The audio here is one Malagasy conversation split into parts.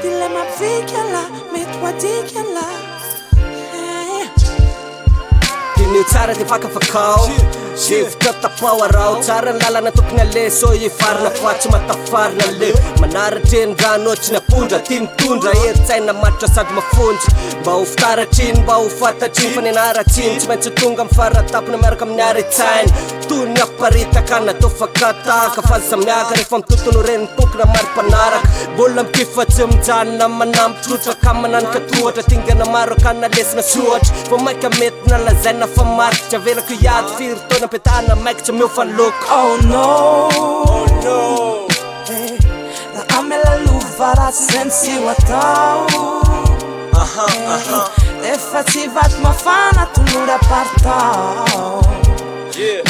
Dilema vikala, mitwadikala. Dinu tsara di fakafakao Shifta tapawarao Tsara lalana tokony aleso Ifarina fa tsy matafarina le Manaratra rano tsy napondra Tia mitondra eritsaina matra sady mafonja Mba ho fitaratriny, mba ho fantatriny Fa ny anaratsiny tsy maintsy tonga amin'ny faratapina miaraka amin'ny aritsaina Toy ny aparitaka natao fakataka Fazy samiaka rehefa mitotono reny tokona mari-panaraka Bola mikifa tsy mijanona manampitrotraka Mananika tohatra tingana maro akana lesina soatra Vao maika mety na lazaina fa maritra Velako iady firy taona petana maika tsy mihofanloko Oh no hey, la amela luva ratsy zay tsy atao Efa tsy vaty mafana tolora partao hey,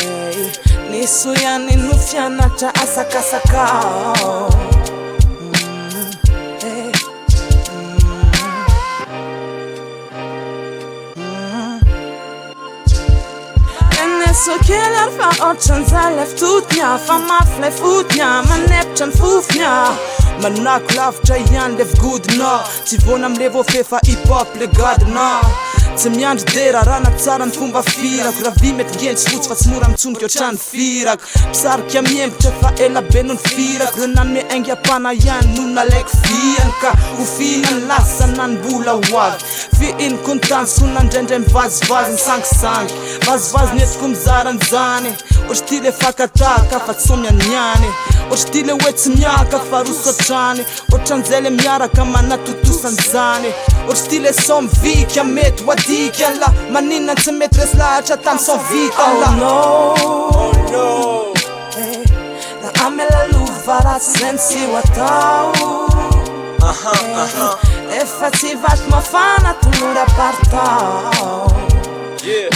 niso ihany no fianatra asakasakao Så killar för orten zalef tutnya Fa mafle futnya Man nepchan fufnya Man nakulaftra yan lef gudna Tsy vona mlevo fefa hip-hop le gadna Tsy miandry dera rana tsara ny fomba firako Raha vy mety gentsy fotsy fa tsy mora mitsoniky ohatrany firako Mpisarika miembitra fa ela be noho ny firako Reo nanome aingy apana ihany noho nalaiko fiany Ka ho fihinany lasa nanombola hoavy Fiiny kontany sona ndraindray mivazivazy misangisangy Vazivazy netiko mizarany zany Ohatry ty le fakataka fa tsy somianiany Ohatry ty le hoe tsy miaka fa rosotrany Ohatran'izay le miaraka manatotosany zany Ohatry ty le som vika mety wadika la Maninna tsy mety resy lahatra tamy som vita la Oh no hey, la amela luva ratsy zay tsy atao Efa tsy vaty mafana tolora partao hey,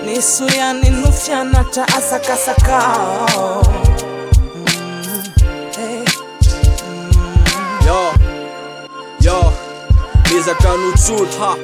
niso ihany no fianatra asakasakao Yo, mezaka notsotra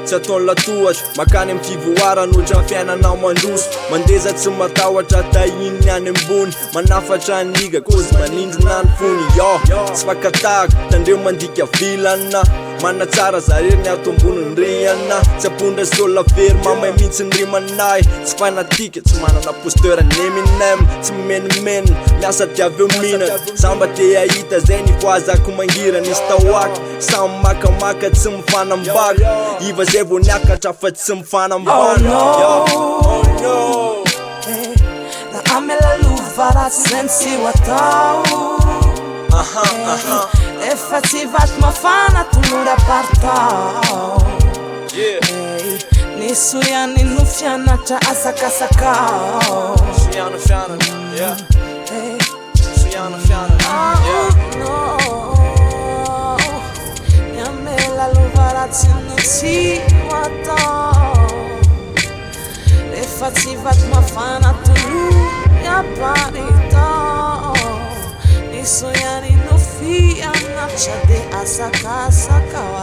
Tsy ataony latohatra Makany amin'ny fivoarana ohatry ny fiainanao mandroso Mandeza tsy matahotra tahiny any ambony Manafatra ny liga kozy manindrona ny fony Yo, tsy fakataka Tandreo mandika vilana Mana tsara zareo ny ato amboniny riana Tsy apondra sola very mamay mihitsy ny rimanay Tsy fanatika, tsy manana posteur ny Eminem Tsy menimeny, miasa tiaveo minana Samba te ahita zay ny foazako mangira Nisy tahoaka, samy makamaka tsy mifanambaka Iva zay vo niakatra fa tsy mifanambana Oh no hey, la amela luva ratsy zay tsy atao Efa tsy vaty mafana tolora partao hey, niso ihany no fianatra asakasakao hey, no Niamela luva ratsy no tsy atao Efa tsy vaty mafana tolora partao Niso ihany no fianatra de asakasakao